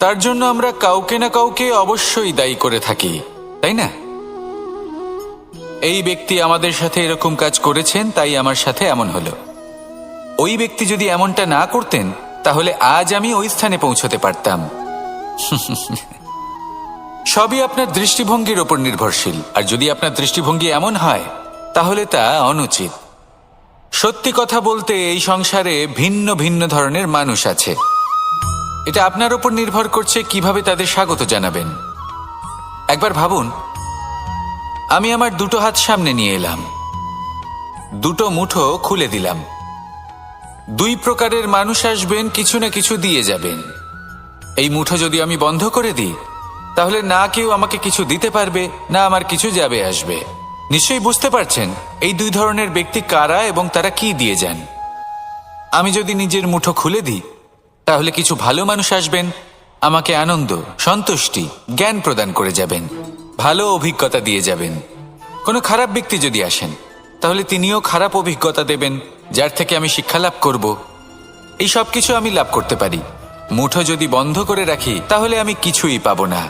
তার জন্য আমরা কাউকে না কাউকে অবশ্যই দায়ী করে থাকি, তাই না? এই ব্যক্তি আমাদের সাথে এরকম কাজ করেছেন, তাই আমার সাথে এমন হলো। ওই ব্যক্তি যদি এমনটা না করতেন, তাহলে আজ আমি ওই স্থানে পৌঁছতে পারতাম। সবই আপনার দৃষ্টিভঙ্গির ওপর নির্ভরশীল, আর যদি আপনার দৃষ্টিভঙ্গি এমন হয়, তাহলে তা অনুচিত। সত্যি কথা বলতে, এই সংসারে ভিন্ন ভিন্ন ধরনের মানুষ আছে। এটা আপনার ওপর নির্ভর করছে কিভাবে তাদের স্বাগত জানাবেন। একবার ভাবুন, আমি আমার দুটো হাত সামনে নিয়ে এলাম, দুটো মুঠো খুলে দিলাম। দুই প্রকারের মানুষ আসবেন, কিছু না কিছু দিয়ে যাবেন। এই মুঠো যদি আমি বন্ধ করে দিই, তাহলে না কেউ আমাকে কিছু দিতে পারবে, না আমার কিছু যাবে আসবে। নিশ্চয়ই বুঝতে পারছেন এই দুই ধরনের ব্যক্তি কারা এবং তারা কি দিয়ে যান। আমি যদি নিজের মুঠো খুলে দিই, তাহলে কিছু ভালো মানুষ আসবেন, আমাকে আনন্দ, সন্তুষ্টি, জ্ঞান প্রদান করে যাবেন, ভালো অভিজ্ঞতা দিয়ে যাবেন। কোনো খারাপ ব্যক্তি যদি আসেন, তাহলে তিনিও খারাপ অভিজ্ঞতা দেবেন, যার থেকে আমি শিক্ষা লাভ করব। এই সব কিছু আমি লাভ করতে পারি। মুঠো যদি বন্ধ করে রাখি, তাহলে আমি কিছুই পাবো না।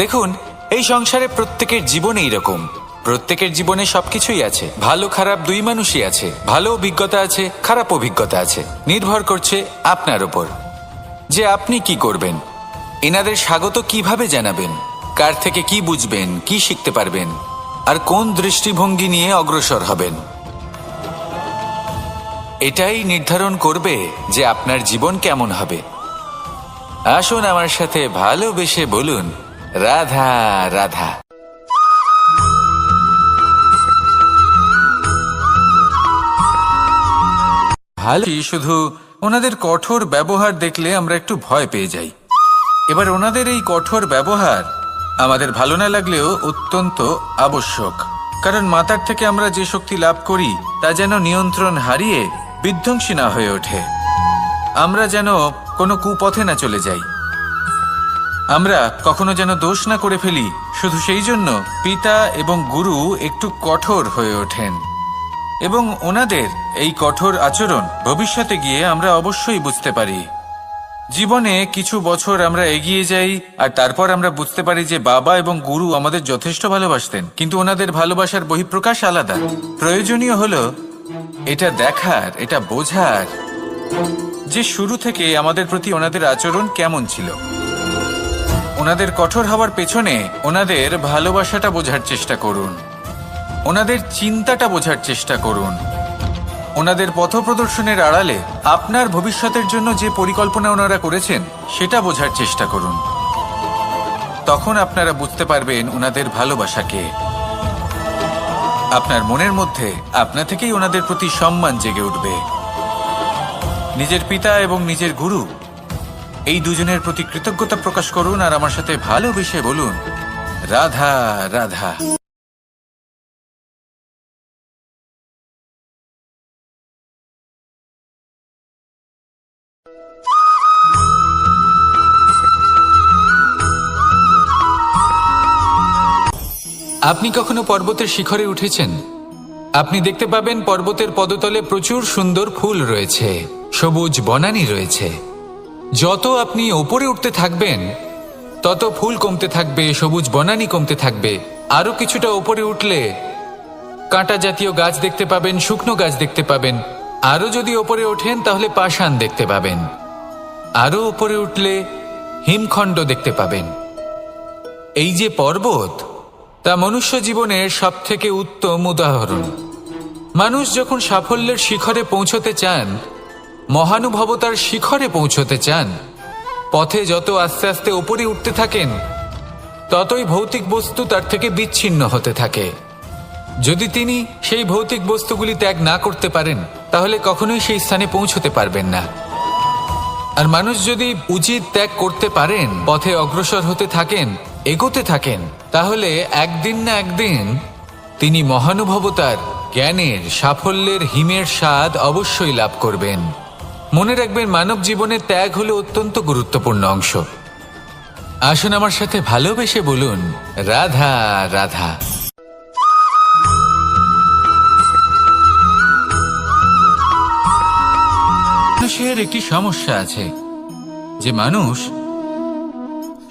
দেখুন, এই সংসারে প্রত্যেকের জীবনে এইরকম। প্রত্যেকের জীবনে সবকিছুই আছে, ভালো খারাপ দুই মানুষই আছে। ভালো অভিজ্ঞতা আছে, খারাপ অভিজ্ঞতা আছে। নির্ভর করছে আপনার ওপর যে আপনি কি করবেন, এনাদের স্বাগত কিভাবে জানাবেন, কার থেকে কি বুঝবেন, কি শিখতে পারবেন, আর কোন দৃষ্টিভঙ্গি নিয়ে অগ্রসর হবেন। এটাই নির্ধারণ করবে যে আপনার জীবন কেমন হবে। আসুন আমার সাথে ভালোবেসে বলুন, রাধা রাধা। ভালো, শুধু ওনাদের কঠোর ব্যবহার দেখলে আমরা একটু ভয় পেয়ে যাই। এবার ওনাদের এই কঠোর ব্যবহার আমাদের ভালো না লাগলেও অত্যন্ত আবশ্যক, কারণ মাতার থেকে আমরা যে শক্তি লাভ করি তা যেন নিয়ন্ত্রণ হারিয়ে বিধ্বংসী না হয়ে ওঠে, আমরা যেন কোনো কুপথে না চলে যাই, আমরা কখনো যেন দোষ না করে ফেলি। শুধু সেই জন্য পিতা এবং গুরু একটু কঠোর হয়ে ওঠেন, এবং ওনাদের এই কঠোর আচরণ ভবিষ্যতে গিয়ে আমরা অবশ্যই বুঝতে পারি। জীবনে কিছু বছর আমরা এগিয়ে যাই আর তারপর আমরা বুঝতে পারি যে বাবা এবং গুরু আমাদের যথেষ্ট ভালোবাসতেন, কিন্তু ওনাদের ভালোবাসার বহিঃপ্রকাশ আলাদা। প্রয়োজনীয় হলো এটা দেখার, এটা বোঝার যে শুরু থেকে আমাদের প্রতি ওনাদের আচরণ কেমন ছিল। ওনাদের কঠোর হওয়ার পেছনে ওনাদের ভালোবাসাটা বোঝার চেষ্টা করুন, ওনাদের চিন্তাটা বোঝার চেষ্টা করুন, ওনাদের পথপ্রদর্শনের আড়ালে আপনার ভবিষ্যতের জন্য যে পরিকল্পনা ওনারা করেছেন সেটা বোঝার চেষ্টা করুন। তখন আপনারা বুঝতে পারবেন ওনাদের ভালোবাসাকে। আপনার মনের মধ্যে আপনা থেকেই ওনাদের প্রতি সম্মান জেগে উঠবে। নিজের পিতা এবং নিজের গুরু এই দুজনের প্রতি কৃতজ্ঞতা প্রকাশ করুন আর আমার সাথে ভালোবেসে বলুন, রাধা রাধা। আপনি কখনো পর্বতের শিখরে উঠেছেন? আপনি দেখতে পাবেন পর্বতের পদতলে প্রচুর সুন্দর ফুল রয়েছে, সবুজ বনানী রয়েছে। যত আপনি ওপরে উঠতে থাকবেন তত ফুল কমতে থাকবে, সবুজ বনানী কমতে থাকবে। আরো কিছুটা ওপরে উঠলে কাঁটা জাতীয় গাছ দেখতে পাবেন, শুকনো গাছ দেখতে পাবেন। আরো যদি ওপরে ওঠেন তাহলে পাষাণ দেখতে পাবেন। আরো ওপরে উঠলে হিমখণ্ড দেখতে পাবেন। এই যে পর্বত, তা মনুষ্য জীবনের সবথেকে উত্তম উদাহরণ। মানুষ যখন সাফল্যের শিখরে পৌঁছতে চান, মহানুভবতার শিখরে পৌঁছতে চান, পথে যত আস্তে আস্তে উপরে উঠতে থাকেন ততই ভৌতিক বস্তু তার থেকে বিচ্ছিন্ন হতে থাকে। যদি তিনি সেই ভৌতিক বস্তুগুলি ত্যাগ না করতে পারেন তাহলে কখনোই সেই স্থানে পৌঁছতে পারবেন না। আর মানুষ যদি উচিত ত্যাগ করতে পারেন, পথে অগ্রসর হতে থাকেন, এগোতে থাকেন, তাহলে একদিন না একদিন তিনি মহানুভবতার, জ্ঞানের, সাফল্যের হিমের স্বাদ অবশ্যই লাভ করবেন। মনে রাখবেন, মানব জীবনে ত্যাগ হলো অত্যন্ত গুরুত্বপূর্ণ অংশ। আসুন আমার সাথে ভালোবেসে বলুন, রাধা রাধা। মানুষের একটি সমস্যা আছে যে মানুষ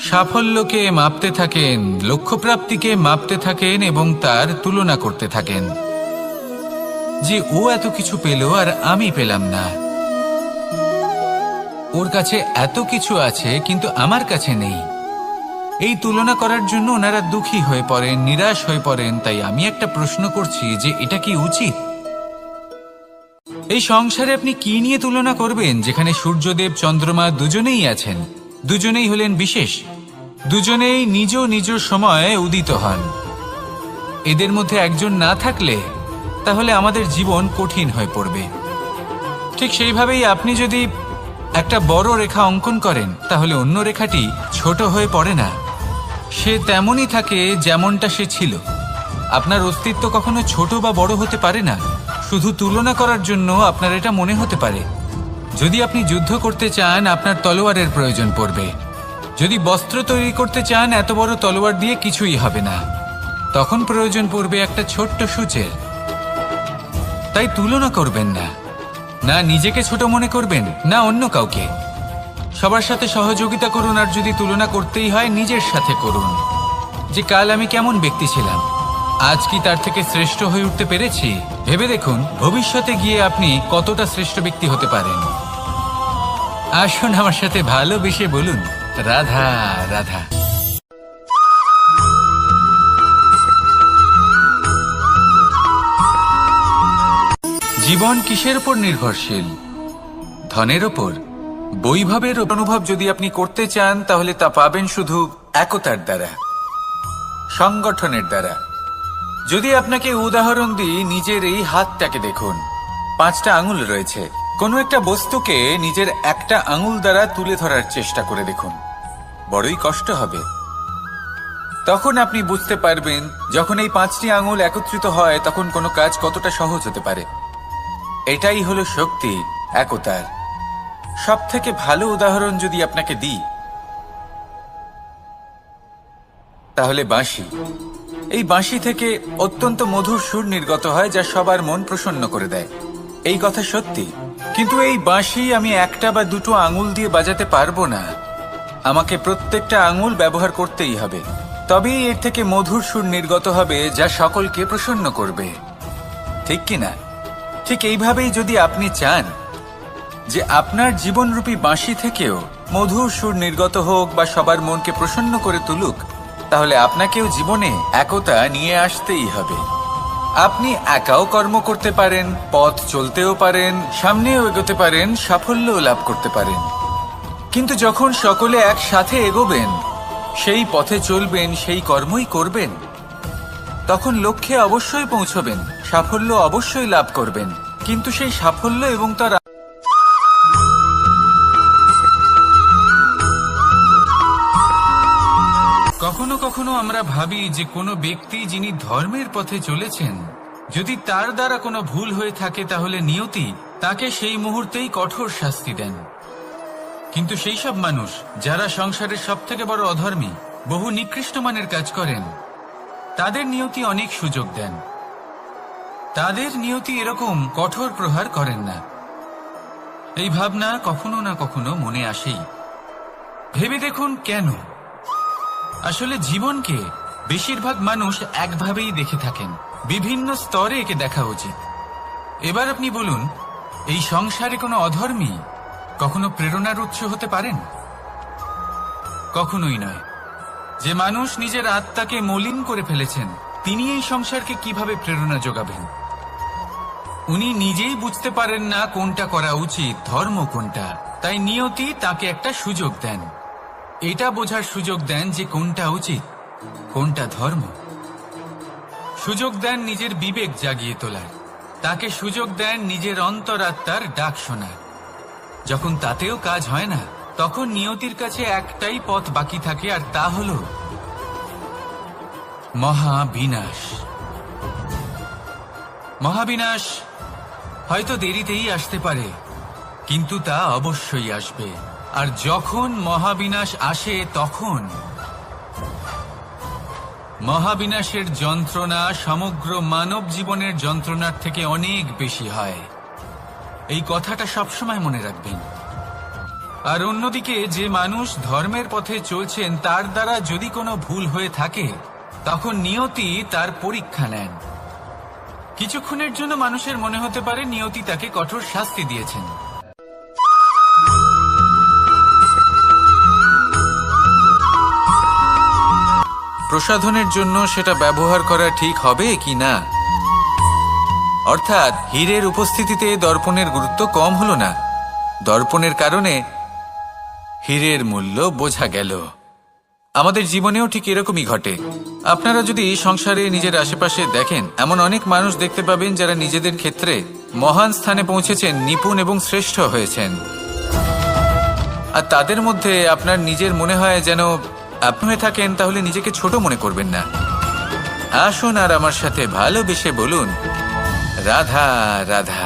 সাফল্যকে মাপতে থাকেন, লক্ষ্যপ্রাপ্তিকে মাপতে থাকেন এবং তার তুলনা করতে থাকেন যে ও এত কিছু পেল আর আমি পেলাম না, ওর কাছে এত কিছু আছে কিন্তু আমার কাছে নেই। এই তুলনা করার জন্য ওনারা দুঃখী হয়ে পড়েন, নিরাশ হয়ে পড়েন। তাই আমি একটা প্রশ্ন করছি যে এটা কি উচিত? এই সংসারে আপনি কি নিয়ে তুলনা করবেন, যেখানে সূর্যদেব, চন্দ্রমা দুজনেই আছেন, দুজনেই হলেন বিশেষ, দুজনেই নিজ নিজ সময়ে উদিত হন। এদের মধ্যে একজন না থাকলে তাহলে আমাদের জীবন কঠিন হয়ে পড়বে। ঠিক সেইভাবেই আপনি যদি একটা বড় রেখা অঙ্কন করেন তাহলে অন্য রেখাটি ছোট হয়ে পড়ে না, সে তেমনই থাকে যেমনটা সে ছিল। আপনার অস্তিত্ব কখনো ছোট বা বড় হতে পারে না। শুধু তুলনা করার জন্য আপনার এটা মনে হতে পারে। যদি আপনি যুদ্ধ করতে চান, আপনার তলোয়ারের প্রয়োজন পড়বে। যদি বস্ত্র তৈরি করতে চান, এত বড় তলোয়ার দিয়ে কিছুই হবে না, তখন প্রয়োজন পড়বে একটা ছোট্ট সূচের। তাই তুলনা করবেন না, না নিজেকে ছোট মনে করবেন, না অন্য কাউকে। সবার সাথে সহযোগিতা করুন, আর যদি তুলনা করতেই হয় নিজের সাথে করুন, যে কাল আমি কেমন ব্যক্তি ছিলাম, আজ কি তার থেকে শ্রেষ্ঠ হয়ে উঠতে পেরেছি। ভেবে দেখুন ভবিষ্যতে গিয়ে আপনি কতটা শ্রেষ্ঠ ব্যক্তি হতে পারেন। আসুন আমার সাথে ভালোবেসে বলুন, রাধা রাধা। জীবন কিসের উপর নির্ভরশীল? ধনের ওপর। বৈভবের অনুভব যদি আপনি করতে চান তাহলে তা পাবেন শুধু একতার দ্বারা, সংগঠনের দ্বারা। যদি আপনাকে উদাহরণ দিই, নিজের এই হাতটাকে দেখুন, 5টা আঙুল রয়েছে। কোনো একটা বস্তুকে নিজের একটা আঙুল দ্বারা তুলে ধরার চেষ্টা করে দেখুন, বড়ই কষ্ট হবে। তখন আপনি বুঝতে পারবেন যখন এই 5টি আঙুল একত্রিত হয় তখন কোনো কাজ কতটা সহজ হতে পারে। এটাই হলো শক্তি একতার। সব থেকে ভালো উদাহরণ যদি আপনাকে দিই তাহলে বাঁশি। এই বাঁশি থেকে অত্যন্ত মধুর সুর নির্গত হয় যা সবার মন প্রসন্ন করে দেয়। এই কথা সত্যি, কিন্তু এই বাঁশি আমি একটা বা দুটো আঙুল দিয়ে বাজাতে পারবো না। আমাকে প্রত্যেকটা আঙুল ব্যবহার করতেই হবে, তবেই এর থেকে মধুর সুর নির্গত হবে যা সকলকে প্রসন্ন করবে, ঠিক কিনা? ঠিক এইভাবেই যদি আপনি চান যে আপনার জীবনরূপী বাঁশি থেকেও মধুর সুর নির্গত হোক বা সবার মনকে প্রসন্ন করে তুলুক, তাহলে আপনাকেও জীবনে একতা নিয়ে আসতেই হবে। আপনি একাও কর্ম করতে পারেন, পথ চলতেও পারেন, সামনেও এগোতে পারেন, সাফল্যও লাভ করতে পারেন। কিন্তু যখন সকলে একসাথে এগোবেন, সেই পথে চলবেন, সেই কর্মই করবেন, তখন লক্ষ্যে অবশ্যই পৌঁছবেন, সাফল্য অবশ্যই লাভ করবেন। কিন্তু সেই সাফল্য এবং তার কখনো কখনো আমরা ভাবি যে কোনো ব্যক্তি যিনি ধর্মের পথে চলেছেন, যদি তার দ্বারা কোনো ভুল হয়ে থাকে তাহলে নিয়তি তাকে সেই মুহূর্তেই কঠোর শাস্তি দেন। কিন্তু সেই সব মানুষ যারা সংসারের সব থেকে বড় অধর্মী, বহু নিকৃষ্ট মানের কাজ করেন, তাদের নিয়তি অনেক সুযোগ দেন। তাদের নিয়তি এরকম কঠোর প্রহার করেন না। এই ভাবনা কখনো না কখনো মনে আসেই। ভেবে দেখুন কেন? আসলে জীবনকে বেশিরভাগ মানুষ একভাবেই দেখে থাকেন, বিভিন্ন স্তরে একে দেখা উচিত। এবার আপনি বলুন, এই সংসারে কোনো অধর্মী কখনো প্রেরণার উৎস হতে পারেন? কখনোই নয়। যে মানুষ নিজের আত্মাকে মলিন করে ফেলেছেন, তিনি এই সংসারকে কিভাবে প্রেরণা যোগাবেন? উনি নিজেই বুঝতে পারেন না কোনটা করা উচিত, ধর্ম কোনটা। তাই নিয়তি তাকে একটা সুযোগ দেন, এটা বোঝার সুযোগ দেন যে কোনটা উচিত, কোনটা ধর্ম। সুযোগ দেন নিজের বিবেক জাগিয়ে তোলার, তাকে সুযোগ দেন নিজের অন্তরাত্মার ডাক শোনার। যখন তাতেও কাজ হয় না, তখন নিয়তির কাছে একটাই পথ বাকি থাকে, আর তা হল মহাবিনাশ। মহাবিনাশ হয়তো দেরিতেই আসতে পারে, কিন্তু তা অবশ্যই আসবে। আর যখন মহাবিনাশ আসে, তখন মহাবিনাশের যন্ত্রণা সমগ্র মানব জীবনের যন্ত্রণার থেকে অনেক বেশি হয়। এই কথাটা সবসময় মনে রাখবেন। আর অন্যদিকে যে মানুষ ধর্মের পথে চলছেন, তার দ্বারা যদি কোনো ভুল হয়ে থাকে, তখন নিয়তি তার পরীক্ষা নেন। কিছুক্ষণের জন্য মানুষের মনে হতে পারে নিয়তি তাকে কঠোর শাস্তি দিয়েছেন। প্রসাধনের জন্য সেটা ব্যবহার করা ঠিক হবে কি না। অর্থাৎ হীরের উপস্থিতিতে দর্পণের গুরুত্ব কম হলো না, দর্পণের কারণে হীরের মূল্য বোঝা গেল। আমাদের জীবনেও ঠিক এরকমই ঘটে। আপনারা যদি সংসারে নিজের আশেপাশে দেখেন, এমন অনেক মানুষ দেখতে পাবেন যারা নিজেদের ক্ষেত্রে মহান স্থানে পৌঁছেছেন, নিপুণ এবং শ্রেষ্ঠ হয়েছেন। আর তাদের মধ্যে আপনার নিজের মনে হয় যেন আপনি হয়ে থাকেন, তাহলে নিজেকে ছোট মনে করবেন না। আসুন আর আমার সাথে ভালোবেসে বলুন, রাধা রাধা।